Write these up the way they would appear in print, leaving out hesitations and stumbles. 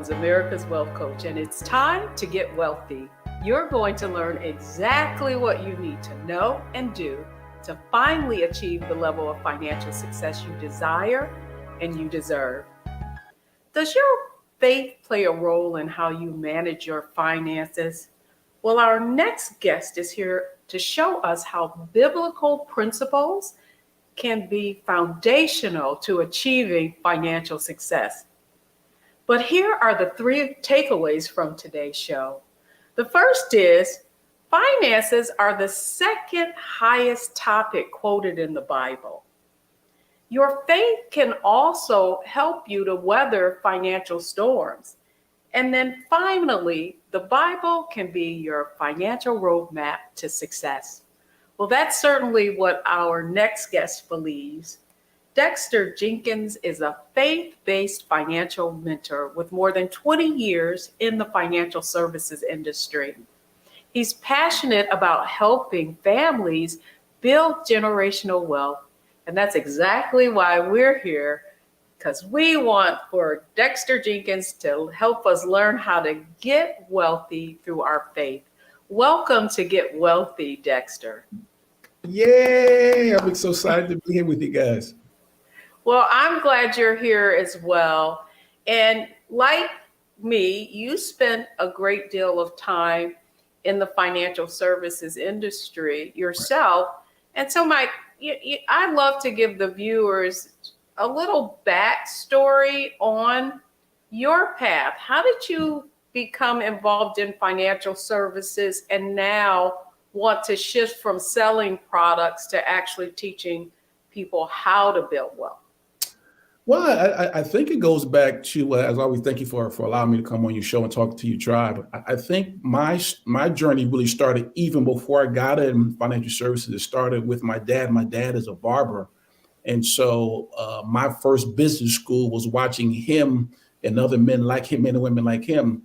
Owens, America's Wealth Coach, and it's time to get wealthy. You're going to learn exactly what you need to know and do to finally achieve the level of financial success you desire and you deserve. Does your faith play a role in how you manage your finances? Well, our next guest is here to show us how biblical principles can be foundational to achieving financial success. But here are the 3 takeaways from today's show. The first is finances are the second highest topic quoted in the Bible. Your faith can also help you to weather financial storms. And then finally, the Bible can be your financial roadmap to success. Well, that's certainly what our next guest believes. Dexter Jenkins is a faith-based financial mentor with more than 20 years in the financial services industry. He's passionate about helping families build generational wealth. And that's exactly why we're here, because we want for Dexter Jenkins to help us learn how to get wealthy through our faith. Welcome to Get Wealthy, Dexter. Yay! I'm so excited to be here with you guys. Well, I'm glad you're here as well. And like me, you spent a great deal of time in the financial services industry yourself. And so I'd love to give the viewers a little backstory on your path. How did you become involved in financial services and now want to shift from selling products to actually teaching people how to build wealth? Well, I think it goes back to, as always, thank you for allowing me to come on your show and talk to your tribe. I think my journey really started even before I got in financial services. It started with my dad. My dad is a barber. And so my first business school was watching him and other men like him, men and women like him,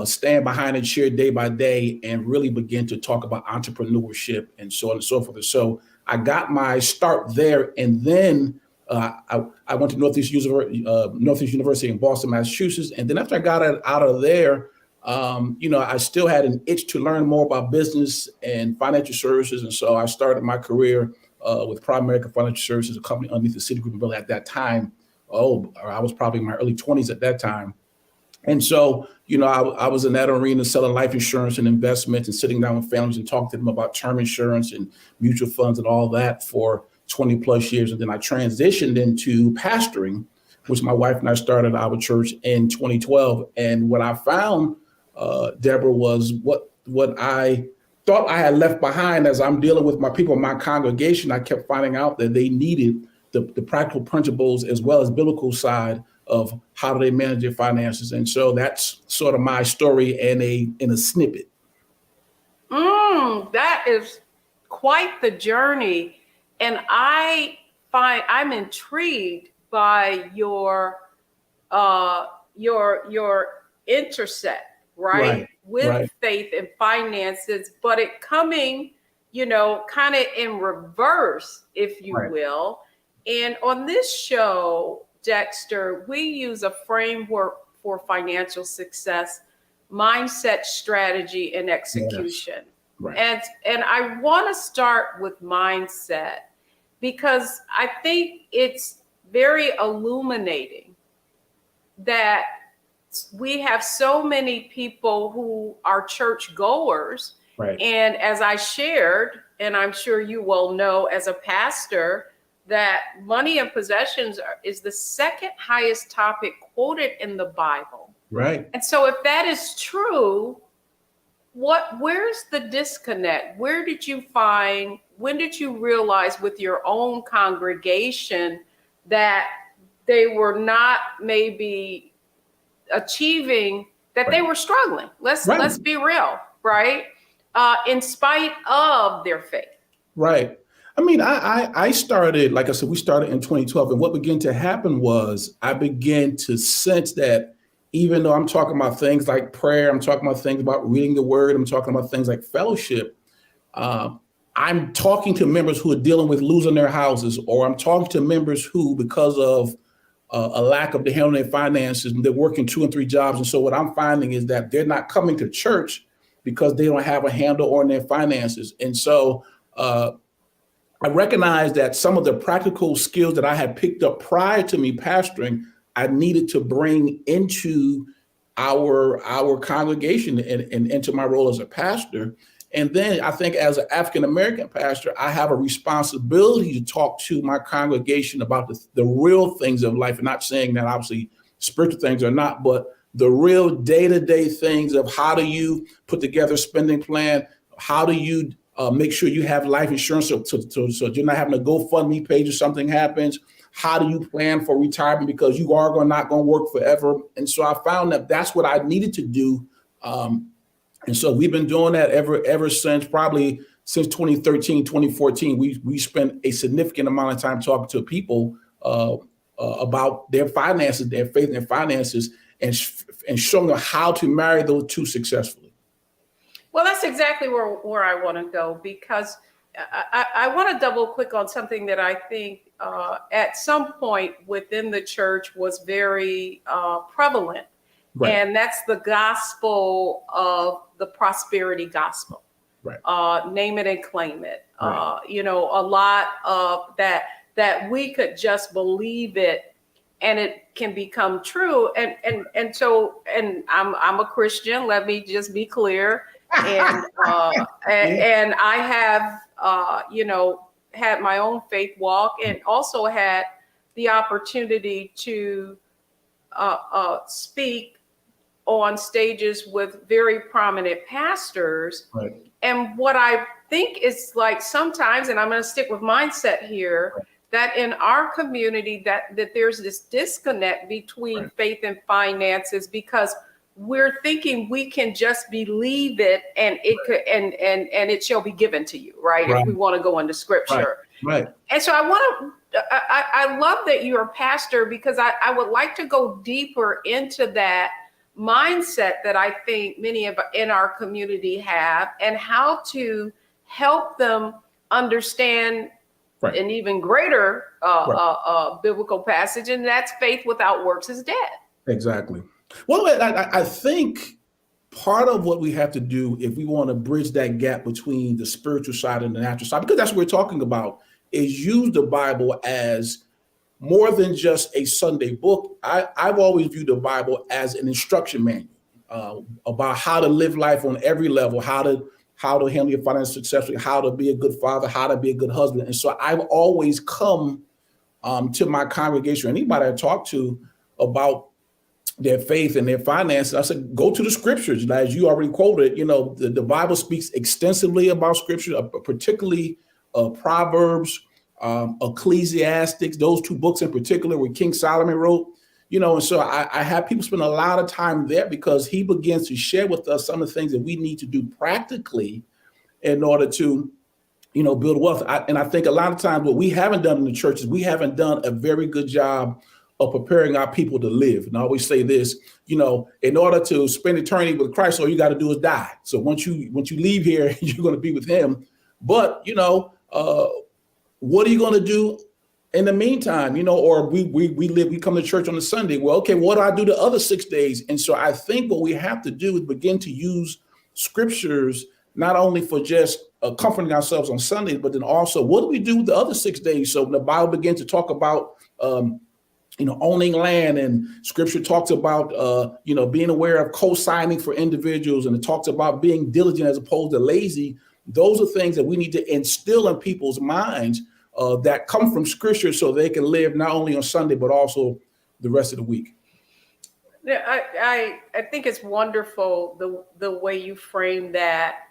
stand behind a chair day by day and really begin to talk about entrepreneurship and so on and so forth. And so I got my start there. And then I went to Northeast University in Boston, Massachusetts. And then after I got out of there, I still had an itch to learn more about business and financial services. And so I started my career with Prime American Financial Services, a company underneath the Citigroup umbrella at that time. I was probably in my early 20s at that time. And so, I was in that arena selling life insurance and investments and sitting down with families and talking to them about term insurance and mutual funds and all that for 20 plus years. And then I transitioned into pastoring, which my wife and I started our church in 2012. And what I found, Deborah, was what I thought I had left behind as I'm dealing with my people in my congregation. I kept finding out that they needed the practical principles as well as biblical side of how do they manage their finances. And so that's sort of my story in a snippet. That is quite the journey. And I'm intrigued by your intersect, right? With faith and finances, but it coming, kind of in reverse, if you will. And on this show, Dexter, we use a framework for financial success, mindset, strategy, and execution. Yes. Right. And I want to start with mindset because I think it's very illuminating that we have so many people who are church goers. Right. And as I shared, and I'm sure you well know as a pastor, that money and possessions is the second highest topic quoted in the Bible. Right. And so if that is true, where's the disconnect? When did you realize with your own congregation that they were not maybe achieving, that they were struggling? Let's be real, right? In spite of their faith. Right. I mean, I started, like I said, we started in 2012. And what began to happen was I began to sense that even though I'm talking about things like prayer, I'm talking about things about reading the word, I'm talking about things like fellowship, I'm talking to members who are dealing with losing their houses, or I'm talking to members who, because of a lack of the handling their finances, and they're working 2 and 3 jobs. And so what I'm finding is that they're not coming to church because they don't have a handle on their finances. And so I recognize that some of the practical skills that I had picked up prior to me pastoring, I needed to bring into our congregation and into my role as a pastor. And then I think as an African-American pastor, I have a responsibility to talk to my congregation about the real things of life, and not saying that obviously spiritual things are not, but the real day-to-day things of how do you put together a spending plan? How do you make sure you have life insurance so you're not having a GoFundMe page if something happens? How do you plan for retirement, because you are not going to work forever? And so I found that that's what I needed to do. And so we've been doing that ever since, probably since 2013, 2014. We spent a significant amount of time talking to people about their finances, their faith and their finances, and showing them how to marry those two successfully. Well, that's exactly where I want to go, because I want to double click on something that I think at some point within the church was very prevalent. Right. And that's the gospel of the prosperity gospel. Right. Name it and claim it. Right. A lot of that we could just believe it and it can become true. And so I'm a Christian. Let me just be clear. And I have had my own faith walk, and also had the opportunity to speak on stages with very prominent pastors. Right. And what I think is like sometimes, and I'm going to stick with mindset here, right, that in our community that there's this disconnect between right, faith and finances, because we're thinking we can just believe it and it could and it shall be given to you, right? Right. If we want to go into scripture. Right. And so I love that you're a pastor, because I would like to go deeper into that mindset that I think many of in our community have, and how to help them understand right, an even greater biblical passage, and that's faith without works is dead. Exactly. Well, I think part of what we have to do if we want to bridge that gap between the spiritual side and the natural side, because that's what we're talking about, is use the Bible as more than just a Sunday book. I've always viewed the Bible as an instruction manual about how to live life on every level, how to handle your finances successfully, how to be a good father, how to be a good husband. And so I've always come to my congregation, anybody I talk to about their faith and their finances, I said, go to the scriptures. As you already quoted, the Bible speaks extensively about scripture, particularly Proverbs, Ecclesiastics, those 2 books in particular where King Solomon wrote, and so I have people spend a lot of time there, because he begins to share with us some of the things that we need to do practically in order to, build wealth. And I think a lot of times what we haven't done in the church is we haven't done a very good job of preparing our people to live. And I always say this, in order to spend eternity with Christ, all you got to do is die. So once you leave here, you're going to be with him. But, what are you going to do in the meantime? Or we come to church on a Sunday. Well, okay, what do I do the other 6 days? And so I think what we have to do is begin to use scriptures, not only for just comforting ourselves on Sundays, but then also what do we do the other 6 days? So the Bible begins to talk about, owning land, and scripture talks about, being aware of co-signing for individuals. And it talks about being diligent as opposed to lazy. Those are things that we need to instill in people's minds that come from scripture, so they can live not only on Sunday, but also the rest of the week. Yeah, I think it's wonderful the way you frame that.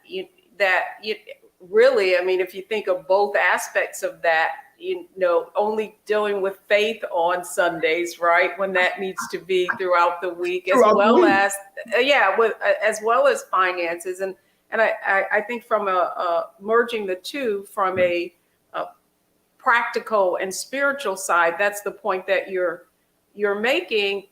Really, I mean, if you think of both aspects of that, only dealing with faith on Sundays, right? When that needs to be throughout the week, as well as finances. And I think from merging the two from a practical and spiritual side, that's the point that you're making.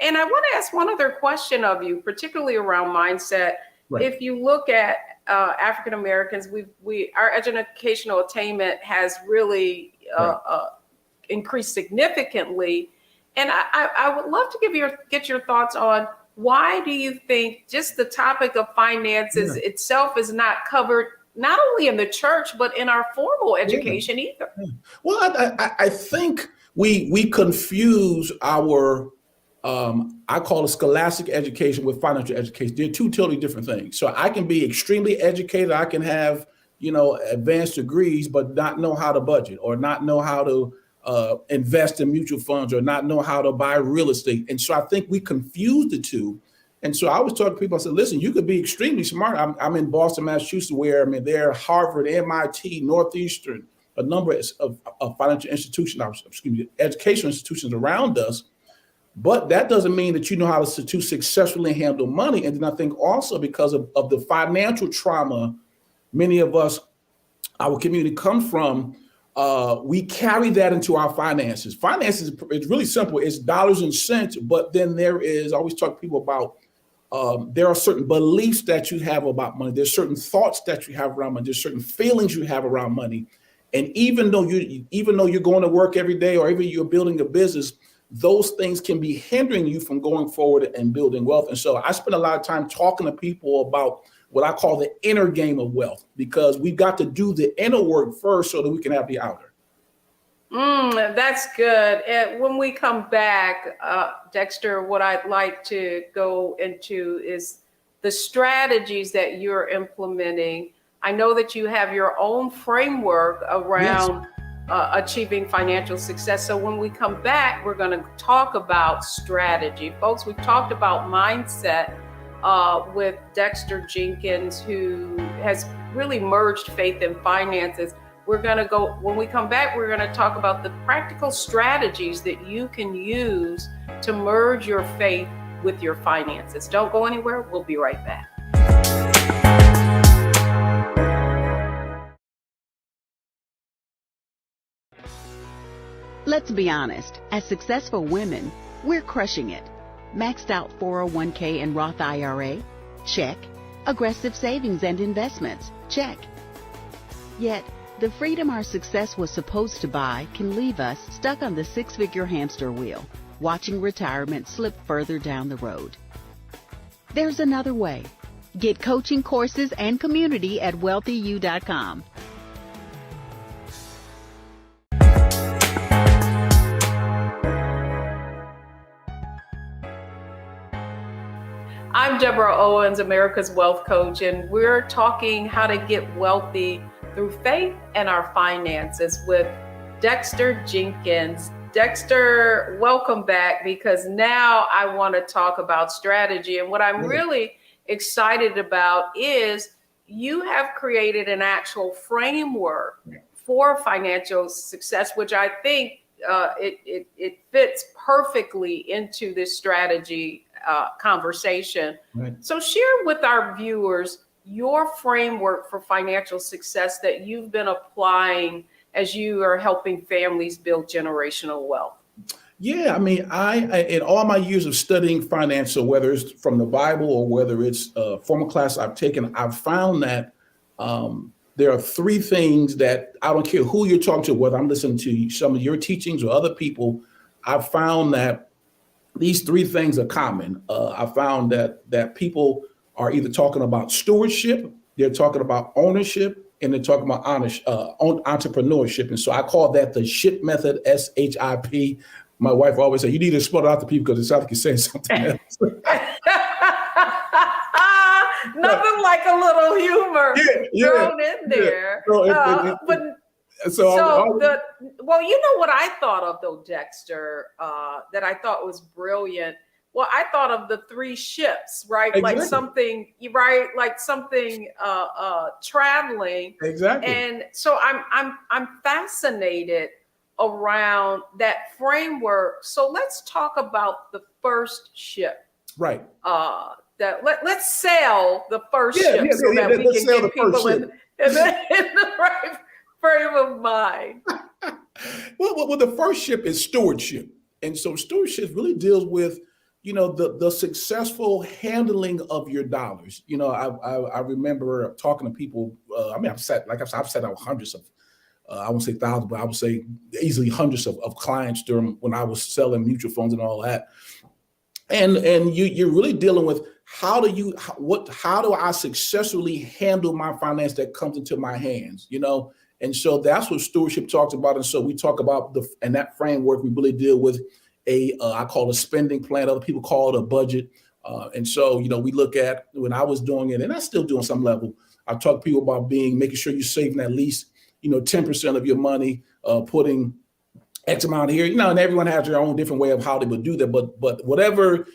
And I want to ask one other question of you, particularly around mindset. Right. If you look at African Americans, our educational attainment has really increased significantly, And I would love to get your thoughts on why do you think just the topic of finances itself is not covered not only in the church, but in our formal education either? Well, I think we confuse our I call it scholastic education with financial education. They're two totally different things. So I can be extremely educated. I can have, advanced degrees, but not know how to budget or not know how to invest in mutual funds or not know how to buy real estate. And so I think we confuse the two. And so I always talk to people, I said, listen, you could be extremely smart. I'm in Boston, Massachusetts, where there Harvard, MIT, Northeastern, a number of financial institutions, educational institutions around us. But that doesn't mean that you know how to successfully handle money. And then I think also because of the financial trauma many of us, our community comes from, we carry that into our finances. Finances, it's really simple. It's dollars and cents, but then there is, I always talk to people about, there are certain beliefs that you have about money. There's certain thoughts that you have around money. There's certain feelings you have around money. And even though you're going to work every day or even you're building a business, those things can be hindering you from going forward and building wealth. And so I spend a lot of time talking to people about what I call the inner game of wealth, because we've got to do the inner work first so that we can have the outer. That's good. And when we come back, Dexter, what I'd like to go into is the strategies that you're implementing. I know that you have your own framework around achieving financial success. So when we come back, we're going to talk about strategy. Folks, we've talked about mindset with Dexter Jenkins, who has really merged faith and finances. When we come back, we're going to talk about the practical strategies that you can use to merge your faith with your finances. Don't go anywhere. We'll be right back. Let's be honest, as successful women, we're crushing it. Maxed out 401k and Roth IRA? Check. Aggressive savings and investments? Check. Yet, the freedom our success was supposed to buy can leave us stuck on the six-figure hamster wheel, watching retirement slip further down the road. There's another way. Get coaching courses and community at wealthyu.com. I'm Deborah Owens, America's Wealth Coach, and we're talking how to get wealthy through faith and our finances with Dexter Jenkins. Dexter, welcome back, because now I want to talk about strategy. And what I'm really excited about is you have created an actual framework for financial success, which I think it fits perfectly into this strategy conversation. Right. So share with our viewers your framework for financial success that you've been applying as you are helping families build generational wealth. Yeah, I mean, I in all my years of studying finance, so whether it's from the Bible or whether it's a formal class I've taken, I've found that there are three things that I don't care who you're talking to, whether I'm listening to some of your teachings or other people, I've found that these three things are common. I found that people are either talking about stewardship, they're talking about ownership, and they're talking about entrepreneurship. And so I call that the SHIP method, SHIP. My wife always said, you need to spell it out to people because it sounds like you're saying something else. Nothing like a little humor thrown in there. Well, you know what I thought of though, Dexter, that I thought was brilliant. Well, I thought of the three ships, right? Exactly. Like something traveling. Exactly. And so I'm fascinated around that framework. So let's talk about the first ship. Right. Let's sail the first ship so that we can get people in the right frame of mind. Well, the first ship is stewardship. And so stewardship really deals with, the successful handling of your dollars. I remember talking to people. I've sat out hundreds I won't say thousands, but I would say easily hundreds of clients during when I was selling mutual funds and all that. And you're really dealing with how do I successfully handle my finance that comes into my hands, And so that's what stewardship talks about. And so we talk about in that framework, we really deal with I call it a spending plan. Other people call it a budget. And so, we look at when I was doing it, and I still do on some level, I talk to people about making sure you're saving at least, 10% of your money, putting X amount here, and everyone has their own different way of how they would do that. But whatever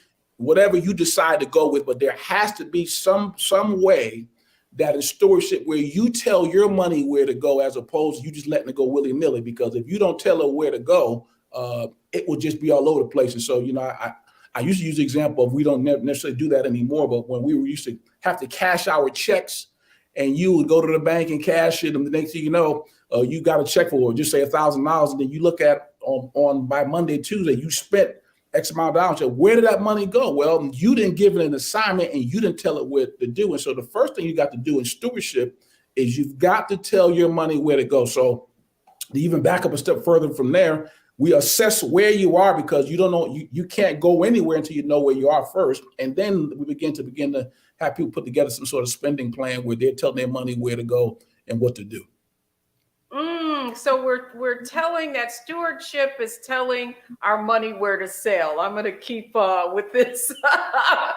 you decide to go with, but there has to be some way that in stewardship where you tell your money where to go as opposed to you just letting it go willy-nilly. Because if you don't tell it where to go, it will just be all over the place. And so, I used to use the example of we don't necessarily do that anymore, but when we used to have to cash our checks and you would go to the bank and cash it, and the next thing you know, you got a check for just say $1,000, and then you look at on by Monday, Tuesday, you spent X amount of dollars. Where did that money go? Well, you didn't give it an assignment and you didn't tell it what to do. And so the first thing you got to do in stewardship is you've got to tell your money where to go. So to even back up a step further from there, we assess where you are because you don't know, you can't go anywhere until you know where you are first. And then we begin to have people put together some sort of spending plan where they're telling their money where to go and what to do. So we're telling that stewardship is telling our money where to sell. I'm going to keep with this.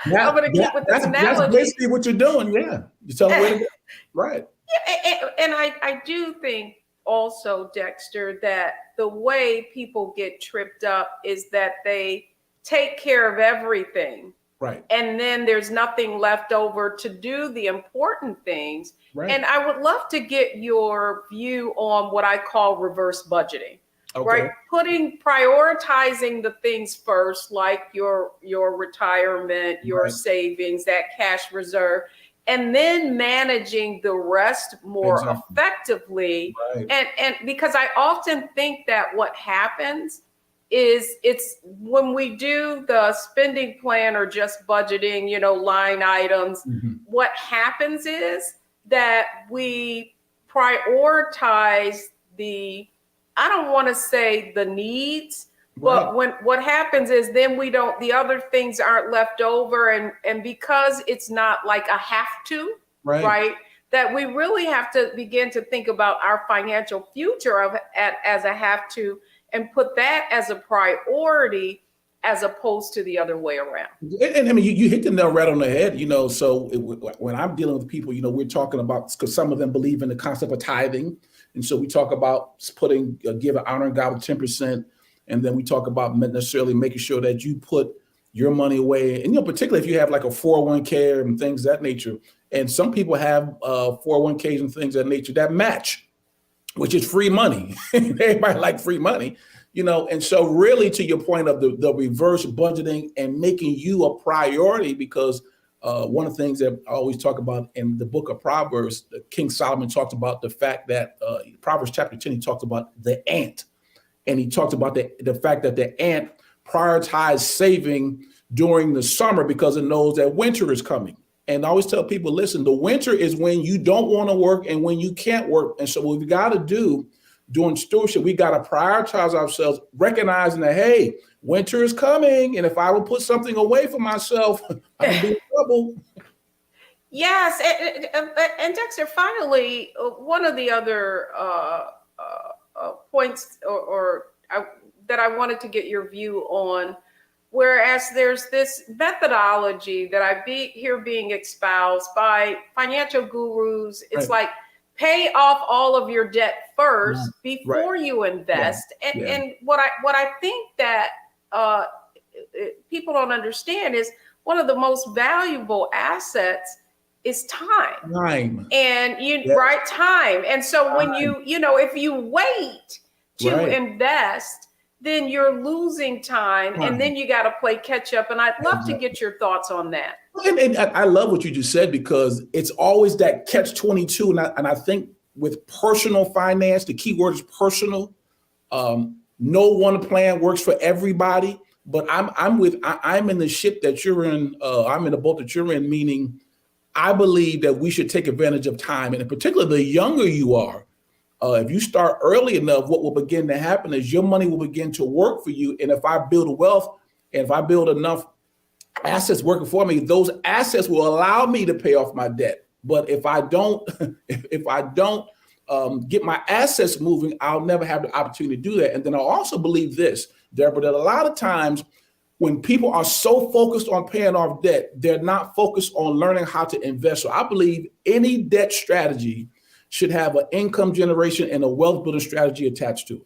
I'm going to keep with this analogy. That's basically what you're doing. Yeah. You tell them where to go. Right. Yeah, and I do think also, Dexter, that the way people get tripped up is that they take care of everything. Right. And then there's nothing left over to do the important things. Right. And I would love to get your view on what I call reverse budgeting. Okay. Right? Prioritizing the things first, like your retirement, your savings, that cash reserve, and then managing the rest more effectively. Right. And because I often think that what happens is it's when we do the spending plan or just budgeting, line items, what happens is that we prioritize I don't want to say the needs, but what happens is then the other things aren't left over. And because it's not like a have to, right? That we really have to begin to think about our financial future as a have to, and put that as a priority as opposed to the other way around. And I mean, you hit the nail right on the head, so when I'm dealing with people, we're talking about, because some of them believe in the concept of tithing. And so we talk about giving, honoring God with 10%. And then we talk about necessarily making sure that you put your money away. And, particularly if you have like a 401k and things of that nature. And some people have 401ks and things of that nature that match, which is free money. Everybody like free money, and so really to your point of the reverse budgeting and making you a priority, because one of the things that I always talk about in the book of Proverbs, King Solomon talked about the fact that Proverbs chapter 10, he talked about the ant. And he talked about the fact that the ant prioritized saving during the summer because it knows that winter is coming. And I always tell people, listen, the winter is when you don't want to work and when you can't work. And so what we got to do during stewardship, we got to prioritize ourselves, recognizing that, hey, winter is coming. And if I will put something away for myself, I'm in trouble. Yes. And Dexter, finally, one of the other points that I wanted to get your view on, whereas there's this methodology that I hear being espoused by financial gurus. It's like pay off all of your debt first before you invest. And what I think that people don't understand is one of the most valuable assets is time. And time. And so when if you wait to invest, then you're losing time, and then you got to play catch up. And I'd love to get your thoughts on that. And I love what you just said, because it's always that catch-22. And I think with personal finance, the key word is personal. No one plan works for everybody, but I'm in the ship that you're in. I'm in the boat that you're in, meaning I believe that we should take advantage of time. And in particular, the younger you are, If you start early enough, what will begin to happen is your money will begin to work for you. And if I build wealth, and if I build enough assets working for me, those assets will allow me to pay off my debt. But if I don't, if I don't get my assets moving, I'll never have the opportunity to do that. And then I also believe this, Deborah, that a lot of times when people are so focused on paying off debt, they're not focused on learning how to invest. So I believe any debt strategy should have an income generation and a wealth building strategy attached to it.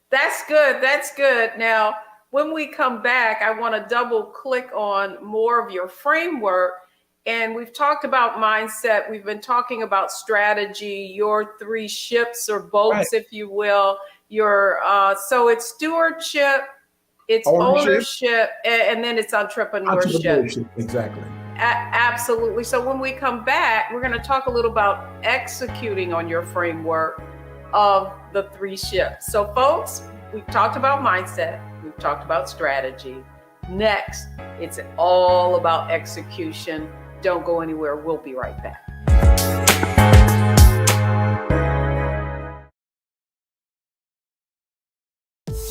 That's good. That's good. Now, when we come back, I want to double click on more of your framework. And we've talked about mindset. We've been talking about strategy, your 3 ships or boats, right, if you will. Your so it's stewardship, it's ownership, and then it's entrepreneurship. Exactly. Absolutely. So when we come back, we're going to talk a little about executing on your framework of the 3 ships. So folks, we've talked about mindset. We've talked about strategy. Next, it's all about execution. Don't go anywhere. We'll be right back.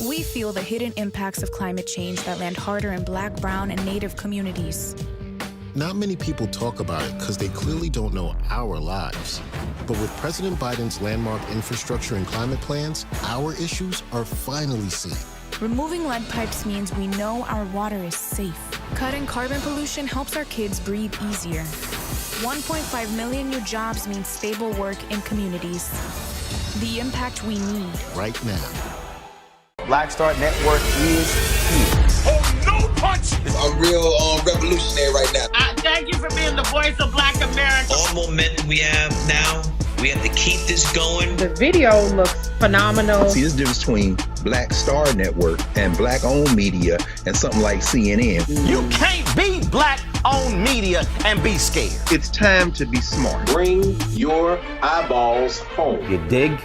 We feel the hidden impacts of climate change that land harder in Black, Brown, and Native communities. Not many people talk about it because they clearly don't know our lives. But with President Biden's landmark infrastructure and climate plans, our issues are finally seen. Removing lead pipes means we know our water is safe. Cutting carbon pollution helps our kids breathe easier. 1.5 million new jobs means stable work in communities. The impact we need. Right now. Black Star Network is here. Oh, no punch! I'm real revolutionary right now. Thank you for being the voice of Black America. All momentum we have now, we have to keep this going. The video looks phenomenal. See, there's a difference between Black Star Network and Black-owned media and something like CNN. You can't be Black-owned media and be scared. It's time to be smart. Bring your eyeballs home. You dig?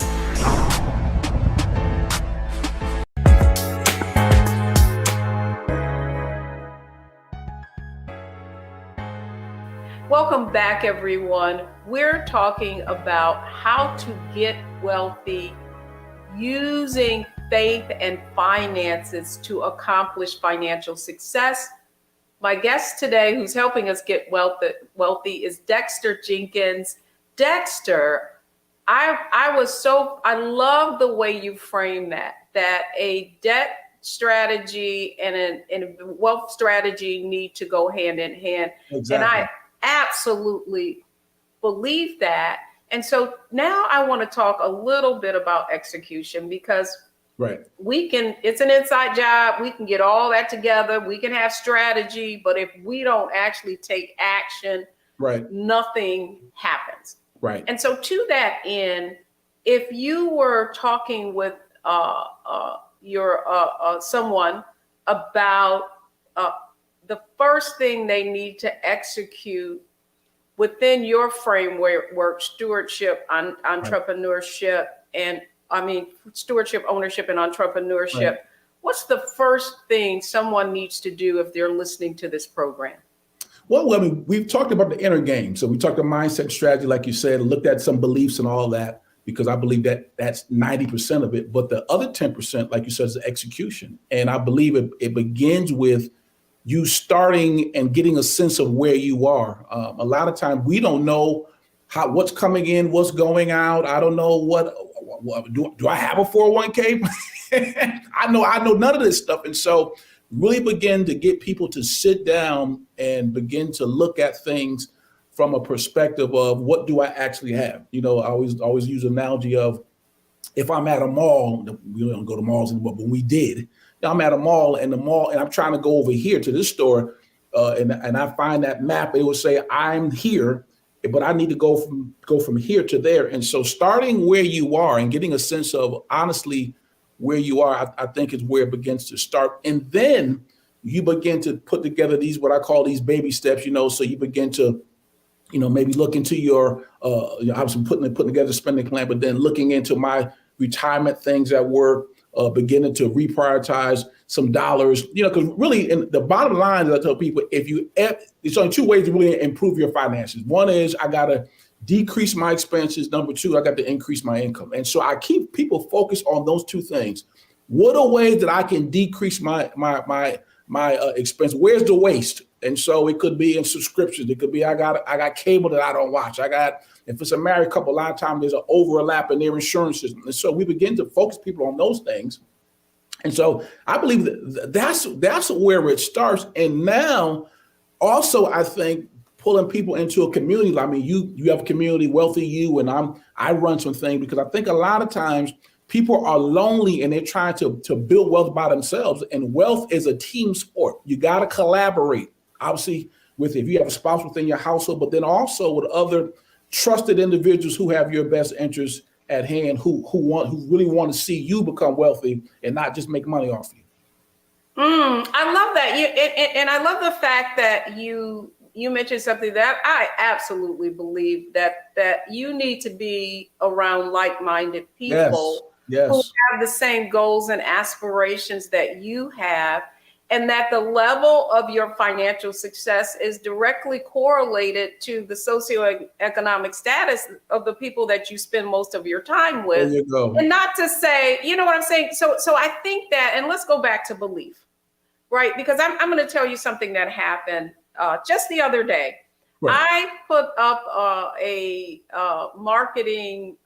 Welcome back, everyone. We're talking about how to get wealthy using faith and finances to accomplish financial success. My guest today, who's helping us get wealthy, is Dexter Jenkins. Dexter, I love the way you frame that a debt strategy and a wealth strategy need to go hand in hand. Exactly. And I absolutely believe that. And so now I want to talk a little bit about execution, because right, it's an inside job. We can get all that together. We can have strategy, but if we don't actually take action, right, nothing happens. Right. And so to that end, if you were talking with someone about the first thing they need to execute within your framework, stewardship, entrepreneurship, and stewardship, ownership, and entrepreneurship. Right. What's the first thing someone needs to do if they're listening to this program? Well, I mean, we've talked about the inner game. So we talked about mindset strategy, like you said, looked at some beliefs and all that, because I believe that that's 90% of it. But the other 10%, like you said, is the execution. And I believe it begins with you starting and getting a sense of where you are. A lot of times we don't know what's coming in, what's going out. I don't know what do I have a 401k? I know none of this stuff. And so really begin to get people to sit down and begin to look at things from a perspective of what do I actually have? You know, I always use an analogy of, if I'm at a mall, we don't go to malls anymore, but we did. I'm at a mall, and I'm trying to go over here to this store, and I find that map. It will say I'm here, but I need to go from here to there. And so starting where you are and getting a sense of honestly where you are, I think is where it begins to start. And then you begin to put together what I call these baby steps, so you begin to, maybe look into your, I was putting together a spending plan, but then looking into my retirement things at work, beginning to reprioritize some dollars, because really, in the bottom line is, I tell people, there's only 2 ways to really improve your finances. One is I got to decrease my expenses. Number two, I got to increase my income. And so I keep people focused on those two things. What are ways that I can decrease my expense? Where's the waste? And so it could be in subscriptions. It could be I got cable that I don't watch. If it's a married couple, a lot of times there's an overlap in their insurance system. And so we begin to focus people on those things. And so I believe that's where it starts. And now also I think pulling people into a community. I mean, you have a community, Wealthy You, and I run some things because I think a lot of times people are lonely and they're trying to build wealth by themselves. And wealth is a team sport. You got to collaborate, obviously, if you have a spouse within your household, but then also with other trusted individuals who have your best interests at hand, who really want to see you become wealthy and not just make money off you. I love that. And I love the fact that you mentioned something that I absolutely believe that you need to be around like-minded people who have the same goals and aspirations that you have, and that the level of your financial success is directly correlated to the socioeconomic status of the people that you spend most of your time with. There you go. And not to say, you know what I'm saying? So I think that, and let's go back to belief, right? Because I'm going to tell you something that happened just the other day. Right. I put up a marketing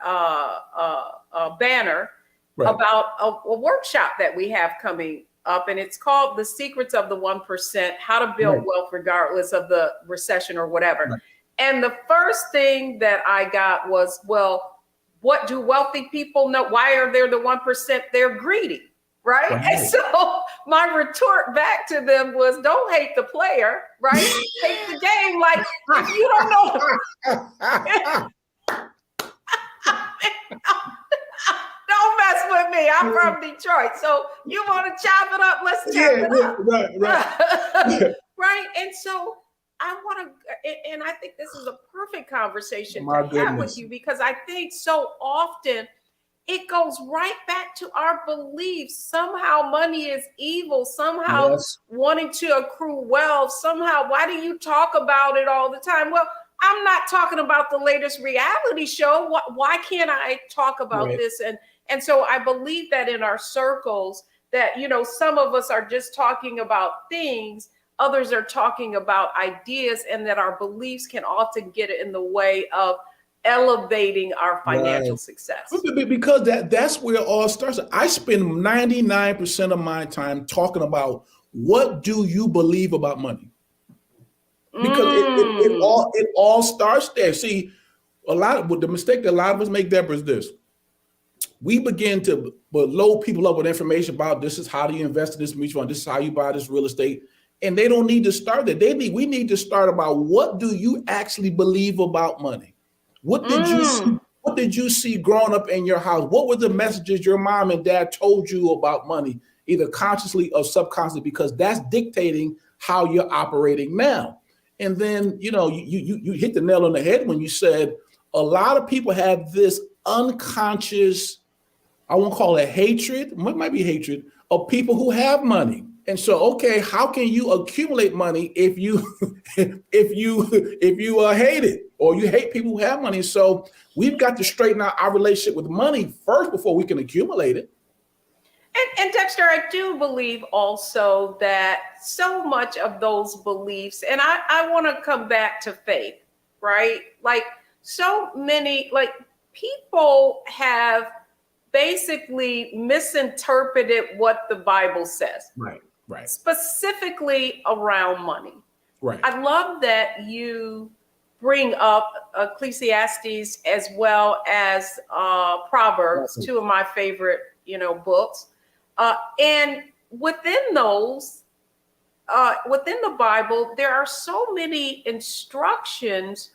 banner about a workshop that we have coming up, and it's called The Secrets of the 1%, How to Build Wealth Regardless of the Recession or whatever. Right. And the first thing that I got was, well, what do wealthy people know? Why are they the 1%? They're greedy, right? And so my retort back to them was, don't hate the player, right? Hate the game. Like, if you don't know. Don't mess with me. I'm from Detroit. So you want to chop it up? Let's chop it up. Right. Right. And so I want to, and I think this is a perfect conversation to have with you, because I think so often it goes right back to our beliefs. Somehow money is evil, somehow wanting to accrue wealth, somehow, why do you talk about it all the time? Well, I'm not talking about the latest reality show. Why can't I talk about this? And so I believe that in our circles that, you know, some of us are just talking about things, others are talking about ideas, and that our beliefs can often get in the way of elevating our financial success. Because that's where it all starts. I spend 99% of my time talking about what do you believe about money? Because it all starts there. See, the mistake that a lot of us make, Deborah, is this. We begin to load people up with information about this is how do you invest in this mutual fund, this is how you buy this real estate. And they don't need to start there. We need to start about what do you actually believe about money? What did you see growing up in your house? What were the messages your mom and dad told you about money, either consciously or subconsciously? Because that's dictating how you're operating now. And then, you know, you hit the nail on the head when you said a lot of people have this unconscious, I won't call it hatred, it might be hatred, of people who have money. And so, okay, how can you accumulate money if you hate it, or you hate people who have money? So we've got to straighten out our relationship with money first before we can accumulate it. And Dexter, I do believe also that so much of those beliefs, and I want to come back to faith, right? Like so many, like people have basically misinterpreted what the Bible says. Right. Specifically around money. Right. I love that you bring up Ecclesiastes as well as Proverbs, two of my favorite, books. And within those, within the Bible, there are so many instructions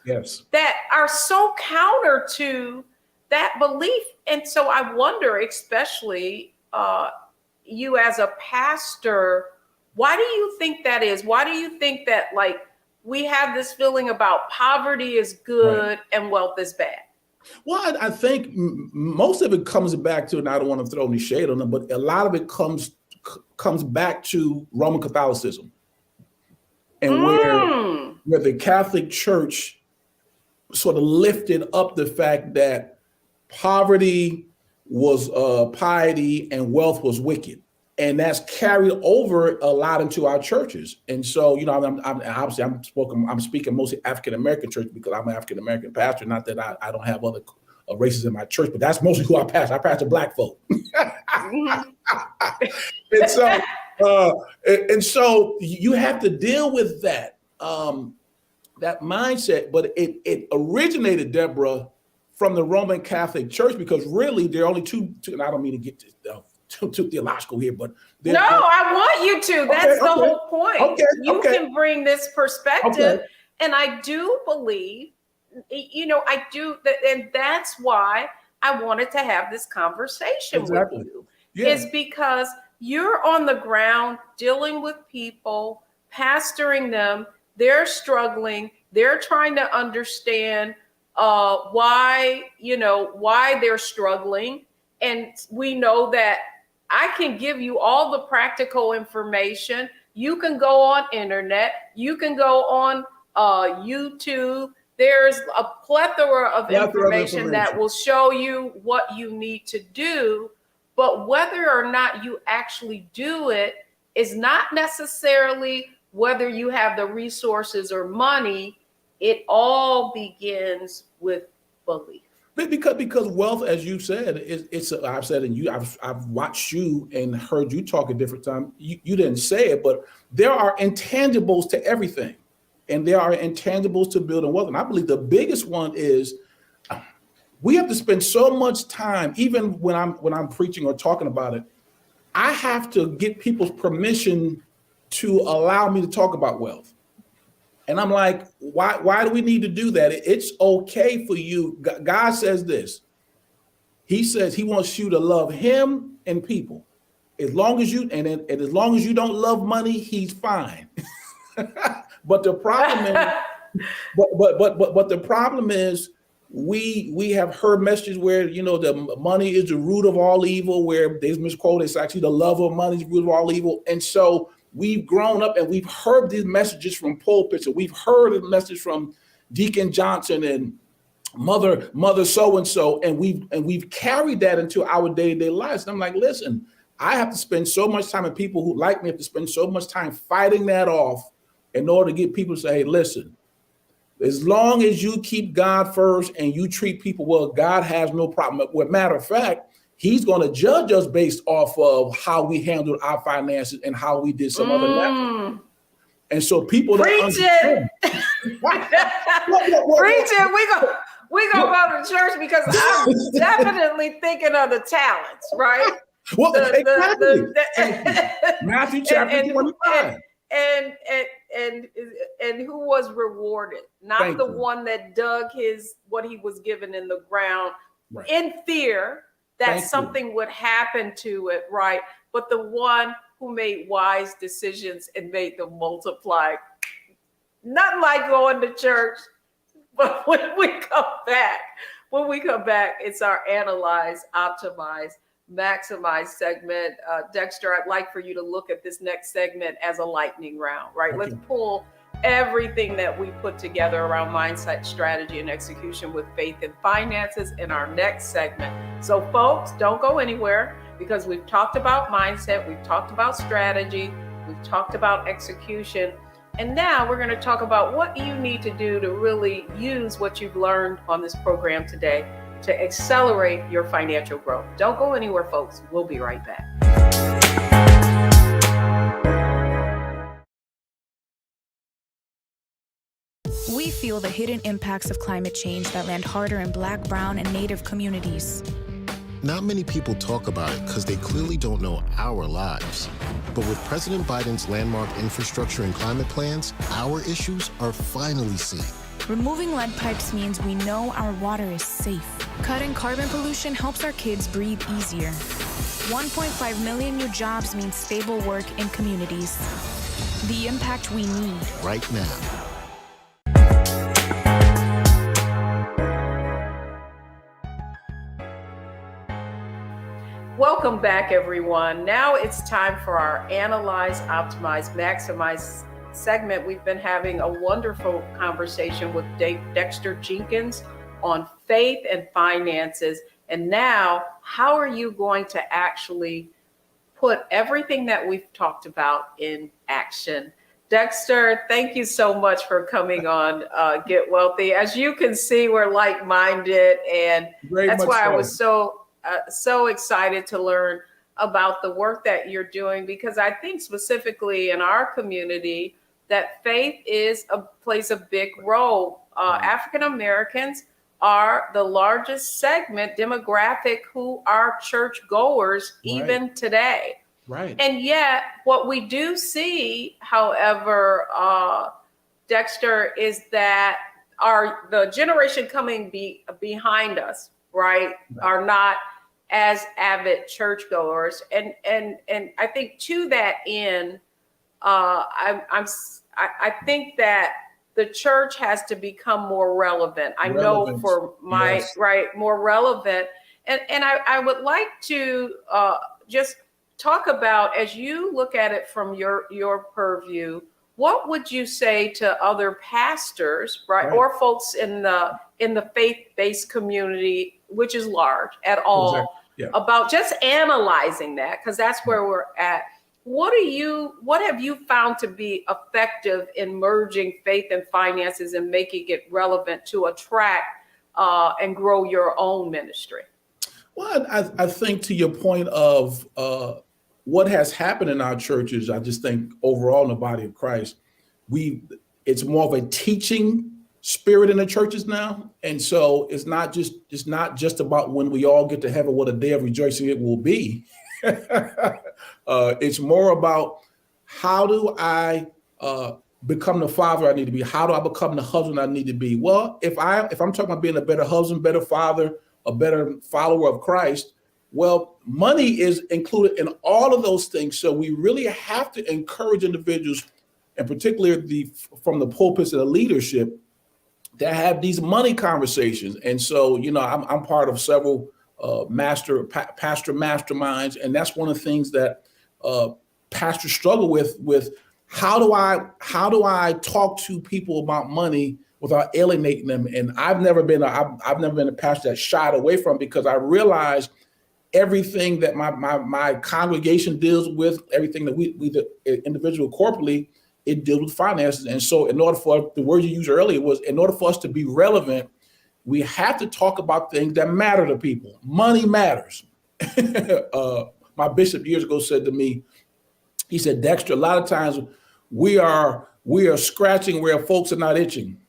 that are so counter to that belief. And so I wonder, especially you as a pastor, why do you think that is? Why do you think that, like, we have this feeling about poverty is good and wealth is bad? Well, I think most of it comes back to, and I don't want to throw any shade on them, but a lot of it comes back to Roman Catholicism, and where the Catholic Church sort of lifted up the fact that poverty was piety and wealth was wicked. And that's carried over a lot into our churches. And so, you know, I'm speaking mostly African-American church because I'm an African-American pastor. Not that I don't have other races in my church, but that's mostly who I pastor. I pastor Black folk. And so you have to deal with that, that mindset. But it originated, Deborah, from the Roman Catholic Church, because really there are only two and I don't mean to get too theological here, but I want you to. That's the whole point. You can bring this perspective, and I do believe, you know, I do, and that's why I wanted to have this conversation with you, is because you're on the ground dealing with people, pastoring them. They're struggling. They're trying to understand why they're struggling. And we know that I can give you all the practical information. You can go on internet. You can go on YouTube. There's a plethora of information that will show you what you need to do. But whether or not you actually do it is not necessarily whether you have the resources or money. It all begins with belief. Because wealth, as you said, I've said, and I've watched you and heard you talk at different times. You didn't say it, but there are intangibles to everything, and there are intangibles to building wealth. And I believe the biggest one is we have to spend so much time, even when I'm preaching or talking about it. I have to get people's permission to allow me to talk about wealth. And I'm like, why do we need to do that? It's okay for you. God says this. He says he wants you to love him and people. As long as you don't love money, he's fine. But the problem is, but the problem is we have heard messages where, you know, the money is the root of all evil, where there's misquoted, it's actually the love of money is the root of all evil. And so we've grown up and we've heard these messages from pulpits, and we've heard a message from Deacon Johnson and Mother so-and-so, and we've carried that into our day-to-day lives. And I'm like, listen, I have to spend so much time, and people who like me have to spend so much time fighting that off in order to get people to say, hey, listen, as long as you keep God first and you treat people well, God has no problem. Well, matter of fact, he's going to judge us based off of how we handled our finances and how we did some other level. And so people preach it. Preach it. We gonna go to church because I'm definitely thinking of the talents, right? Well, Matthew chapter 25. And who was rewarded? Not the one that dug what he was given in the ground in fear that something would happen to it, right? But the one who made wise decisions and made them multiply. Not like going to church, but when we come back, it's our Analyze, Optimize, Maximize segment. Dexter, I'd like for you to look at this next segment as a lightning round, right? Let's pull everything that we put together around mindset, strategy, and execution with faith and finances in our next segment. So folks, don't go anywhere, because we've talked about mindset, we've talked about strategy, we've talked about execution, and now we're going to talk about what you need to do to really use what you've learned on this program today to accelerate your financial growth. Don't go anywhere, folks. We'll be right back. We feel the hidden impacts of climate change that land harder in Black, Brown, and Native communities. Not many people talk about it because they clearly don't know our lives. But with President Biden's landmark infrastructure and climate plans, our issues are finally seen. Removing lead pipes means we know our water is safe. Cutting carbon pollution helps our kids breathe easier. 1.5 million new jobs means stable work in communities. The impact we need right now. Welcome back, everyone. Now it's time for our Analyze, Optimize, Maximize segment, we've been having a wonderful conversation with Dexter Jenkins on faith and finances. And now, how are you going to actually put everything that we've talked about in action? Dexter, thank you so much for coming on Get Wealthy. As you can see, we're like-minded, and that's why I was so excited to learn about the work that you're doing, because I think specifically in our community that faith plays a big role. African Americans are the largest segment demographic who are church goers even today. Right. And yet what we do see, however, Dexter, is that the generation coming behind us, right, are not as avid churchgoers. And I think to that end, I think that the church has to become more relevant. I know for my more relevant. And I would like to just talk about, as you look at it from your purview, what would you say to other pastors, right, or folks in the faith-based community, which is large at all, about just analyzing that, because that's where we're at. What have you found to be effective in merging faith and finances and making it relevant to attract and grow your own ministry? Well, I think to your point of what has happened in our churches, I just think overall in the body of Christ, it's more of a teaching spirit in the churches now. And so it's not just about when we all get to heaven, what a day of rejoicing it will be. It's more about, how do I become the father I need to be? How do I become the husband I need to be? Well, if I'm talking about being a better husband, better father, a better follower of Christ, well, money is included in all of those things. So we really have to encourage individuals, and particularly from the pulpits and the leadership, that have these money conversations. And so, I'm part of several pastor masterminds, and that's one of the things that pastors struggle with. How do I talk to people about money without alienating them? And I've never been a pastor that shied away from it, because I realized everything that my congregation deals with, everything that we the individual corporately, it deals with finances. And so in order for, the word you used earlier was, in order for us to be relevant, we have to talk about things that matter to people. Money matters. My bishop years ago said to me, he said, Dexter, a lot of times we are scratching where folks are not itching.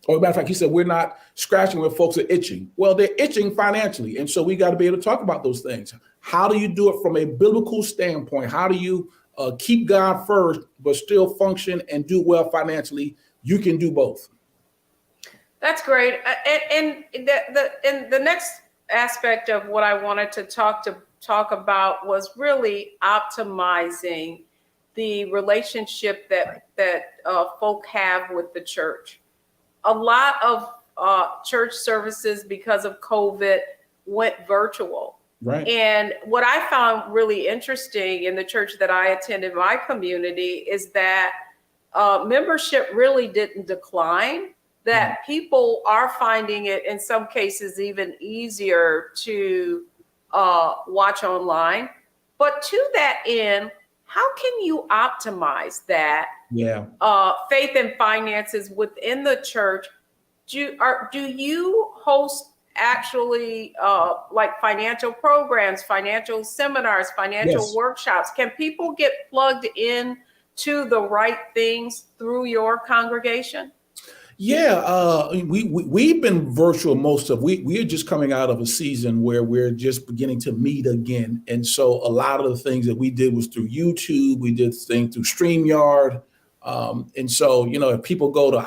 Or as a matter of fact, he said, we're not scratching where folks are itching. Well, they're itching financially. And so we got to be able to talk about those things. How do you do it from a biblical standpoint? How do you keep God first, but still function and do well financially? You can do both. That's great. And the next aspect of what I wanted to talk about was really optimizing the relationship that folk have with the church. A lot of church services, because of COVID, went virtual. Right. And what I found really interesting in the church that I attended, my community, is that membership really didn't decline, that people are finding it in some cases even easier to watch online. But to that end, how can you optimize that faith and finances within the church? Do you host actually like financial programs, financial seminars, financial workshops? Can people get plugged in to the right things through your congregation? Yeah, we've been virtual most of. We are just coming out of a season where we're just beginning to meet again, and so a lot of the things that we did was through YouTube. We did things through StreamYard, and so if people go to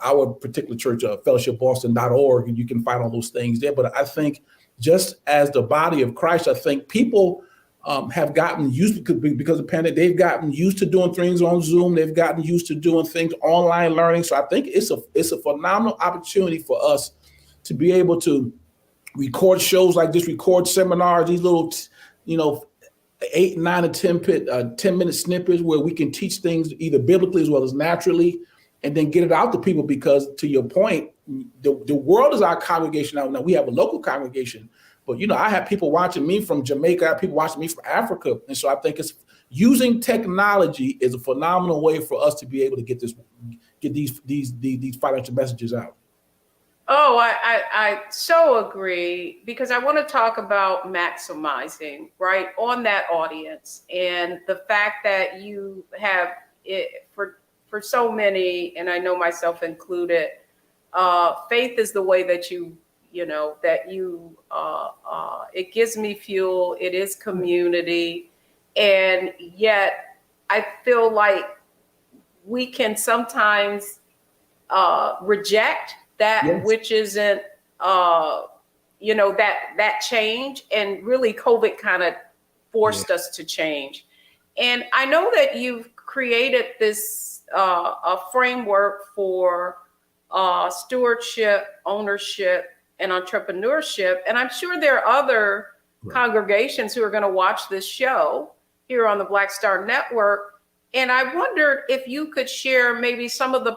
our particular church, fellowshipboston.org, and you can find all those things there. But I think just as the body of Christ, I think people have gotten used, because of the pandemic, they've gotten used to doing things on Zoom. They've gotten used to doing things online learning. So I think it's a phenomenal opportunity for us to be able to record shows like this, record seminars, these little, 8, 9, or 10-minute snippets where we can teach things either biblically as well as naturally, and then get it out to people. Because to your point, the world is our congregation now. Now we have a local congregation, but I have people watching me from Jamaica, I have people watching me from Africa, and so I think it's using technology is a phenomenal way for us to be able to get these financial messages out. Oh, I so agree, because I want to talk about maximizing, right, on that audience, and the fact that you have it for so many, and I know myself included, faith is the way that it gives me fuel, it is community, and yet I feel like we can sometimes reject that, yes, which isn't, that change. And really COVID kind of forced, yeah, us to change. And I know that you've created this a framework for stewardship, ownership, and entrepreneurship. And I'm sure there are other, right, congregations who are going to watch this show here on the Black Star Network. And I wondered if you could share maybe some of the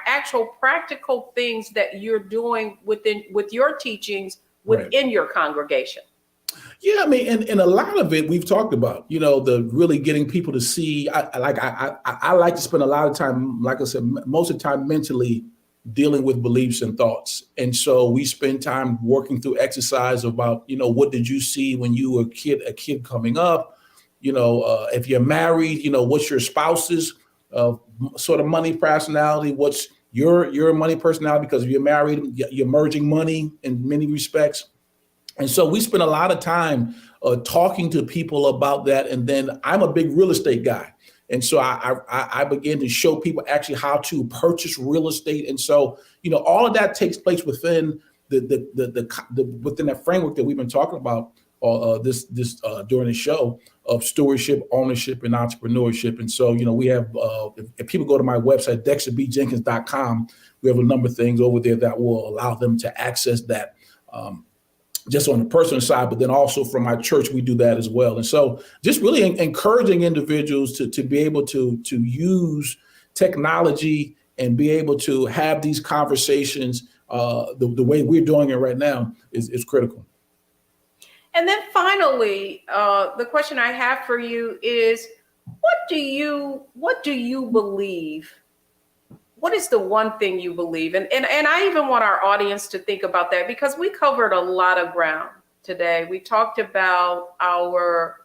actual practical things that you're doing with your teachings within, right, your congregation. Yeah, I mean, and a lot of it we've talked about, the really getting people to see. I like to spend a lot of time, like I said, most of the time mentally dealing with beliefs and thoughts. And so we spend time working through exercise about, what did you see when you were a kid coming up? If you're married, what's your spouse's sort of money personality? What's your money personality? Because if you're married, you're merging money in many respects. And so we spend a lot of time talking to people about that. And then I'm a big real estate guy. And so I began to show people actually how to purchase real estate. And so, all of that takes place within within that framework that we've been talking about this during the show of stewardship, ownership, and entrepreneurship. And so, we have, if people go to my website, dexterbjenkins.com, we have a number of things over there that will allow them to access that, just on the personal side, but then also from my church, we do that as well. And so just really encouraging individuals to be able to use technology and be able to have these conversations the way we're doing it right now is critical. And then finally, the question I have for you is, what do you believe? What is the one thing you believe? And I even want our audience to think about that, because we covered a lot of ground today. We talked about how our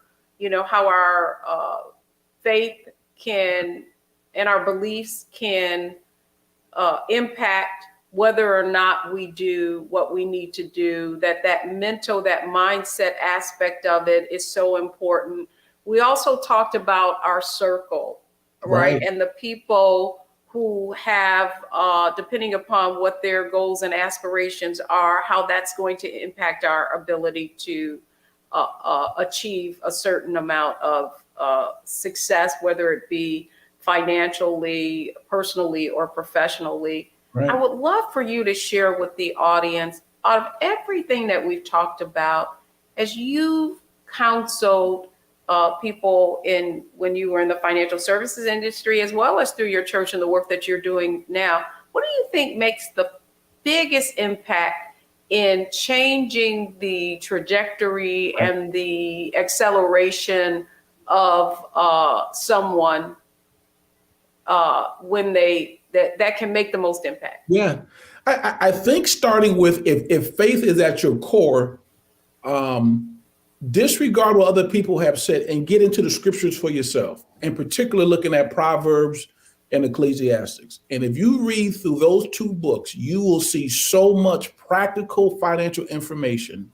faith can and our beliefs can impact whether or not we do what we need to do, that mindset aspect of it is so important. We also talked about our circle, right? And the people who have, depending upon what their goals and aspirations are, how that's going to impact our ability to achieve a certain amount of success, whether it be financially, personally, or professionally. Right. I would love for you to share with the audience, out of everything that we've talked about, as you've counseled people when you were in the financial services industry, as well as through your church and the work that you're doing now, what do you think makes the biggest impact in changing the trajectory, right, and the acceleration of someone when that can make the most impact? Yeah, I think starting with if faith is at your core, disregard what other people have said and get into the scriptures for yourself, in particular looking at Proverbs and Ecclesiastes. And if you read through those two books, you will see so much practical financial information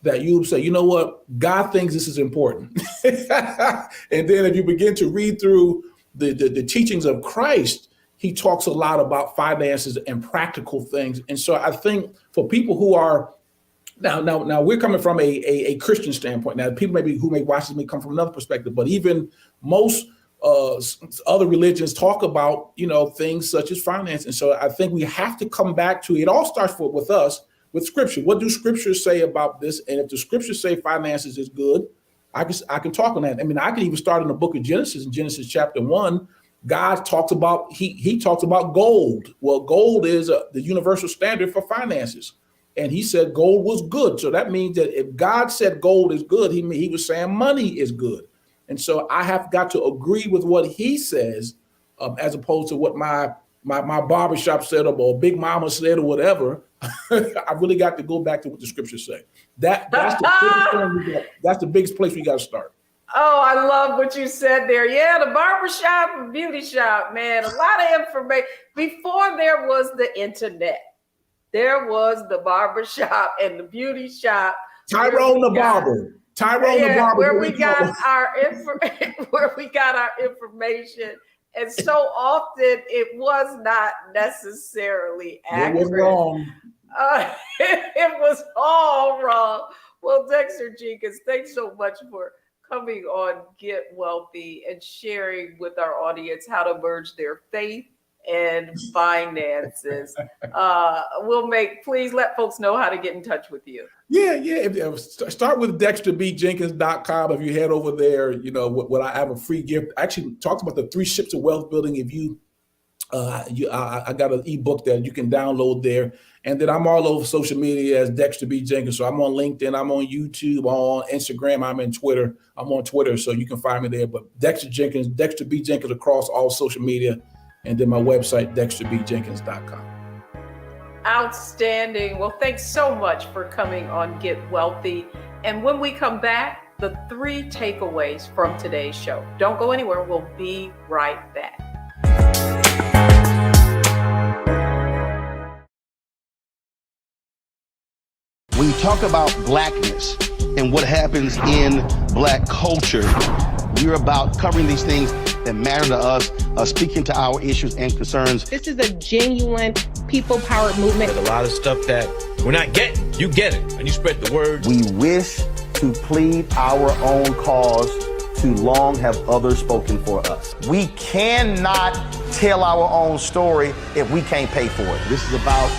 that you will say, you know what, God thinks this is important. And then if you begin to read through the teachings of Christ, he talks a lot about finances and practical things. And so I think for people who are now we're coming from a Christian standpoint. Now, people who may watch this may come from another perspective, but even most other religions talk about, things such as finance. And so I think we have to come back to, it all starts with us, with scripture. What do scriptures say about this? And if the scriptures say finances is good, I can talk on that. I mean, I can even start in the book of Genesis, in Genesis chapter 1. God talks about, he talks about gold. Well, gold is the universal standard for finances. And he said gold was good. So that means that if God said gold is good, he was saying money is good. And so I have got to agree with what he says, as opposed to what my barbershop said or Big Mama said or whatever. I really got to go back to what the scriptures say. That's the biggest place we got to start. Oh, I love what you said there. Yeah, the barbershop and beauty shop, man. A lot of information. Before there was the internet, there was the barbershop and the beauty shop. Tyrone the barber. Where we got our information. And so often it was not necessarily accurate. It was wrong. It was all wrong. Well, Dexter Jenkins, thanks so much for coming on Get Wealthy and sharing with our audience how to merge their faith and finances. Please let folks know how to get in touch with you. Yeah. Start with DexterBJenkins.com. If you head over there, what I have a free gift. I actually talked about the 3 ships of wealth building. If I got an ebook that you can download there. And then I'm all over social media as Dexter B. Jenkins. So I'm on LinkedIn, I'm on YouTube, on Instagram, I'm on Twitter, so you can find me there. But Dexter Jenkins, Dexter B. Jenkins across all social media. And then my website, DexterBJenkins.com. Outstanding. Well, thanks so much for coming on Get Wealthy. And when we come back, the 3 takeaways from today's show. Don't go anywhere. We'll be right back. When you talk about blackness and what happens in black culture, we're about covering these things that matter to us, speaking to our issues and concerns. This is a genuine people-powered movement. There's a lot of stuff that we're not getting. You get it, and you spread the word. We wish to plead our own cause. Too long have others spoken for us. We cannot tell our own story if we can't pay for it. This is about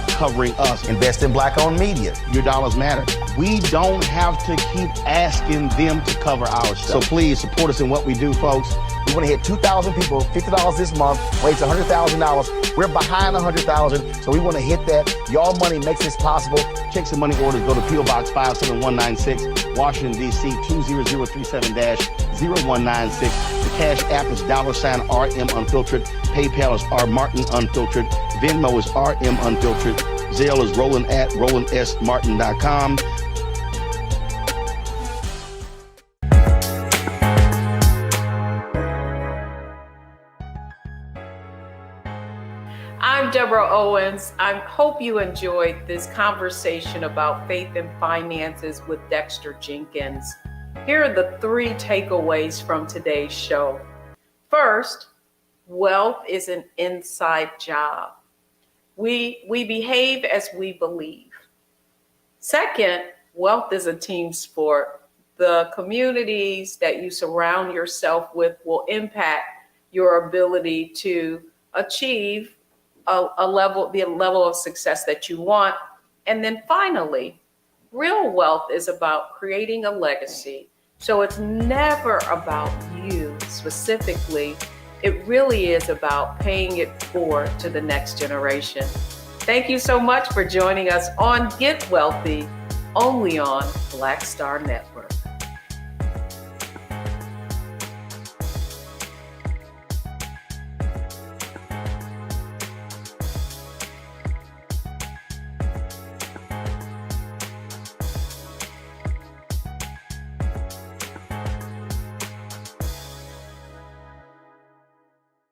covering us. Invest in black-owned media. Your dollars matter. We don't have to keep asking them to cover our stuff. So please support us in what we do, folks. We want to hit 2,000 people, $50 this month, raise $100,000. We're behind 100,000, so we want to hit that. Your money makes this possible. Checks and money orders go to P.O. Box 57196, Washington, D.C. 20037-0196. The Cash App is $RM Unfiltered. PayPal is R Martin Unfiltered. Venmo is RM Unfiltered. Zelle is roland@rolandsmartin.com. I'm Deborah Owens. I hope you enjoyed this conversation about faith and finances with Dexter Jenkins. Here are the 3 takeaways from today's show. First, wealth is an inside job. We behave as we believe. Second, wealth is a team sport. The communities that you surround yourself with will impact your ability to achieve the level of success that you want. And then finally, real wealth is about creating a legacy. So it's never about you specifically. It really is about paying it forward to the next generation. Thank you so much for joining us on Get Wealthy, only on Black Star Network.